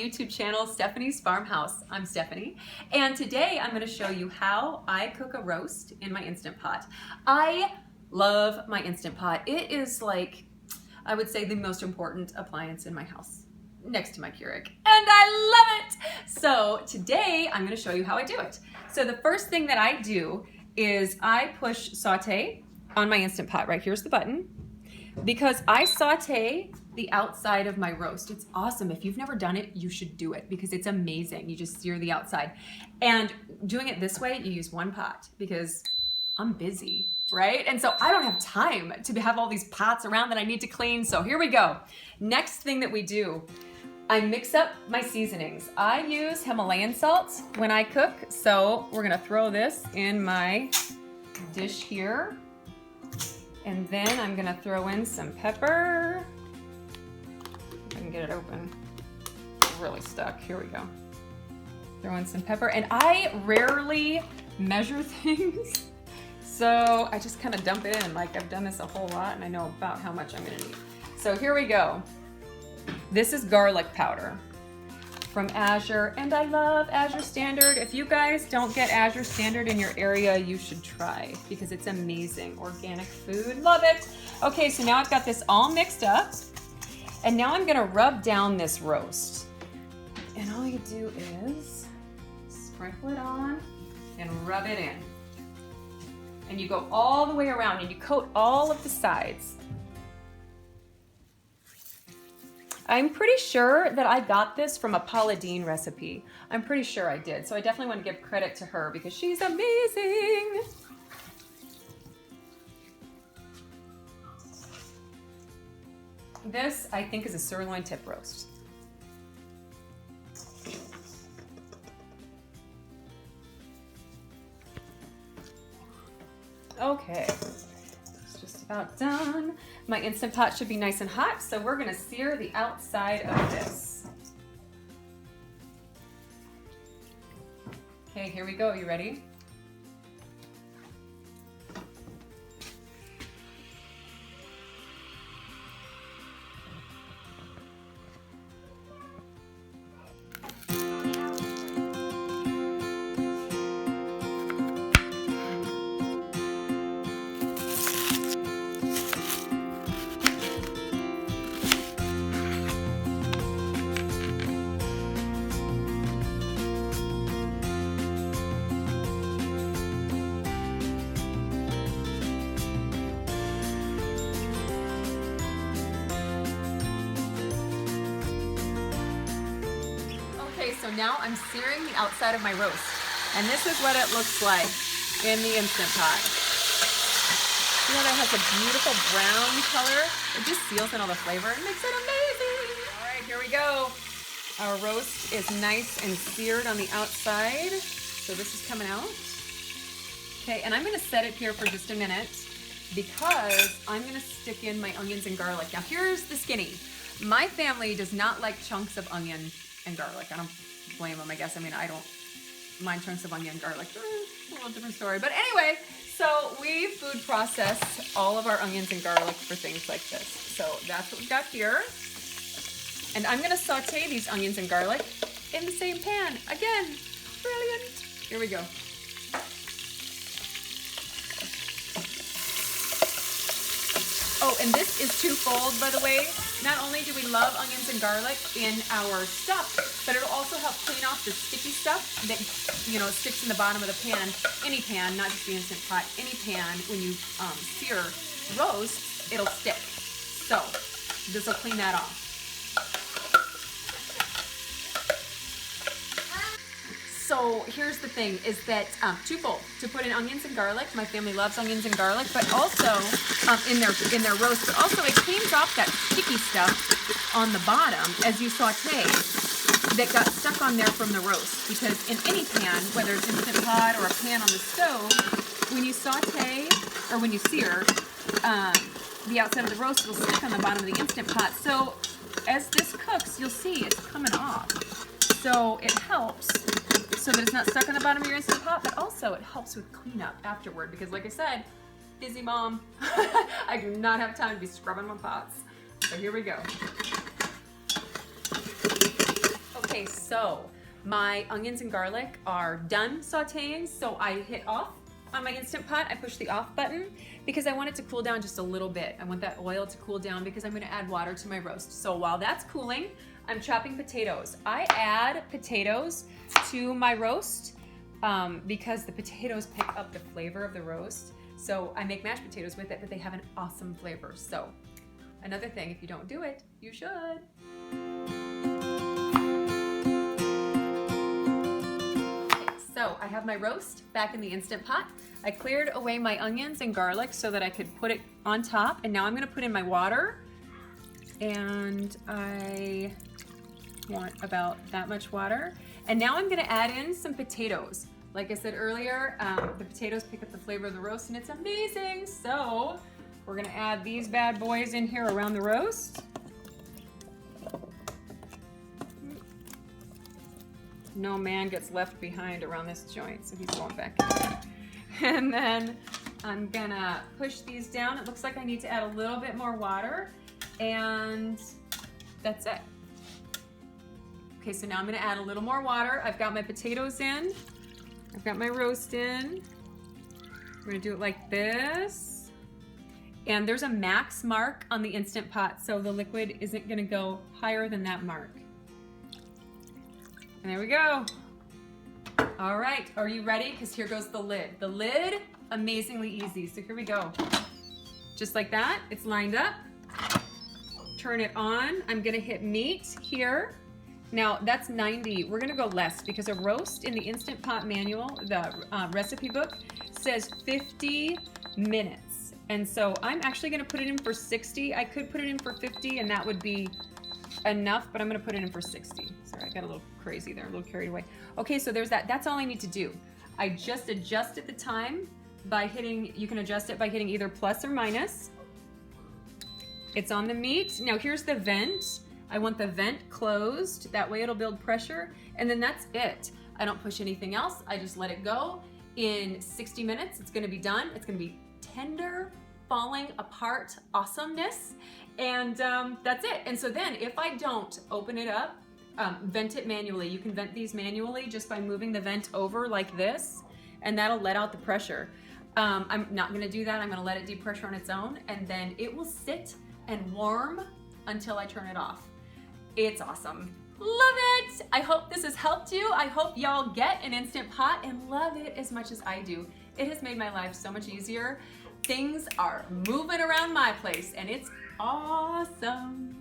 YouTube channel, Stephanie's Farmhouse. I'm Stephanie, and today I'm going to show you how I cook a roast in my Instant Pot. I love my Instant Pot. It is like, I would say, the most important appliance in my house, next to my Keurig, and I love it! So today I'm going to show you how I do it. So the first thing that I do is I push saute on my Instant Pot. Right here's the button, because I saute the outside of my roast. It's awesome. If you've never done it, you should do it because it's amazing. You just sear the outside. And doing it this way, you use one pot because I'm busy, right? And so I don't have time to have all these pots around that I need to clean. So here we go. Next thing that we do, I mix up my seasonings. I use Himalayan salt when I cook. So we're gonna throw this in my dish here. And then I'm gonna throw in some pepper. If I can get it open. It's really stuck. Here we go. Throw in some pepper. And I rarely measure things. So I just kind of dump it in. Like, I've done this a whole lot and I know about how much I'm gonna need. So here we go. This is garlic powder from Azure, and I love Azure Standard. If you guys don't get Azure Standard in your area, you should try because it's amazing. Organic food, love it. Okay, so now I've got this all mixed up, and now I'm gonna rub down this roast. And all you do is sprinkle it on and rub it in. And you go all the way around and you coat all of the sides. I'm pretty sure that I got this from a Paula Deen recipe. I'm pretty sure I did. So I definitely want to give credit to her because she's amazing. This, I think, is a sirloin tip roast. Okay. About done. My Instant Pot should be nice and hot, so we're gonna sear the outside of this. Okay, here we go. You ready? So now I'm searing the outside of my roast, and this is what it looks like in the Instant Pot. See how that has a beautiful brown color? It just seals in all the flavor and makes it amazing. All right, here we go. Our roast is nice and seared on the outside. So this is coming out. Okay, and I'm gonna set it here for just a minute because I'm gonna stick in my onions and garlic. Now here's the skinny. My family does not like chunks of onion and garlic. I don't blame them, I guess. I mean, I don't mind chunks of onion and garlic. A little different story. But anyway, so we food process all of our onions and garlic for things like this. So that's what we've got here. And I'm gonna saute these onions and garlic in the same pan. Again, brilliant. Here we go. Oh, and this is twofold, by the way. Not only do we love onions and garlic in our stuff, but it'll also help clean off the sticky stuff that, you know, sticks in the bottom of the pan. Any pan, not just the Instant Pot, any pan, when you sear roast, it'll stick. So this will clean that off. So here's the thing, is that twofold. To put in onions and garlic, my family loves onions and garlic, but also in their roast, but also it cleans off that sticky stuff on the bottom as you saute that got stuck on there from the roast. Because in any pan, whether it's Instant Pot or a pan on the stove, when you saute or when you sear the outside of the roast, it'll stick on the bottom of the Instant Pot. So as this cooks, you'll see it's coming off. So it helps so that it's not stuck on the bottom of your Instant Pot, but also it helps with cleanup afterward because, like I said, busy mom. I do not have time to be scrubbing my pots. So here we go. Okay. Okay, so my onions and garlic are done sauteing, so I hit off on my Instant Pot. I push the off button because I want it to cool down just a little bit. I want that oil to cool down because I'm gonna add water to my roast. So while that's cooling, I'm chopping potatoes. I add potatoes to my roast because the potatoes pick up the flavor of the roast. So I make mashed potatoes with it, but they have an awesome flavor. So another thing, if you don't do it, you should. So I have my roast back in the Instant Pot. I cleared away my onions and garlic so that I could put it on top. And now I'm gonna put in my water. And I want about that much water. And now I'm gonna add in some potatoes. Like I said earlier, the potatoes pick up the flavor of the roast and it's amazing. So we're gonna add these bad boys in here around the roast. No man gets left behind around this joint, so he's going back in. And then I'm gonna push these down. It looks like I need to add a little bit more water, and that's it. Okay, so now I'm gonna add a little more water. I've got my potatoes in. I've got my roast in. We're gonna do it like this. And there's a max mark on the Instant Pot, so the liquid isn't gonna go higher than that mark. And there we go. All right, are you ready? Because here goes the lid. The lid, amazingly easy. So here we go. Just like that, it's lined up. Turn it on. I'm gonna hit meat here. Now that's 90. We're gonna go less because a roast in the Instant Pot manual, the recipe book, says 50 minutes. And so I'm actually gonna put it in for 60. I could put it in for 50 and that would be enough, but I'm gonna put it in for 60. Sorry, I got a little crazy there, a little carried away. Okay, so there's that. That's all I need to do. I just adjusted the time by hitting, you can adjust it by hitting either plus or minus. It's on the meat. Now here's the vent. I want the vent closed. That way it'll build pressure. And then that's it. I don't push anything else. I just let it go. In 60 minutes, it's gonna be done. It's gonna be tender, falling apart awesomeness. And that's it. And so then if I don't open it up, vent it manually. You can vent these manually just by moving the vent over like this, and that'll let out the pressure. I'm not gonna do that. I'm gonna let it depressure on its own, and then it will sit and warm until I turn it off. It's awesome. Love it! I hope this has helped you. I hope y'all get an Instant Pot and love it as much as I do. It has made my life so much easier. Things are moving around my place and it's awesome.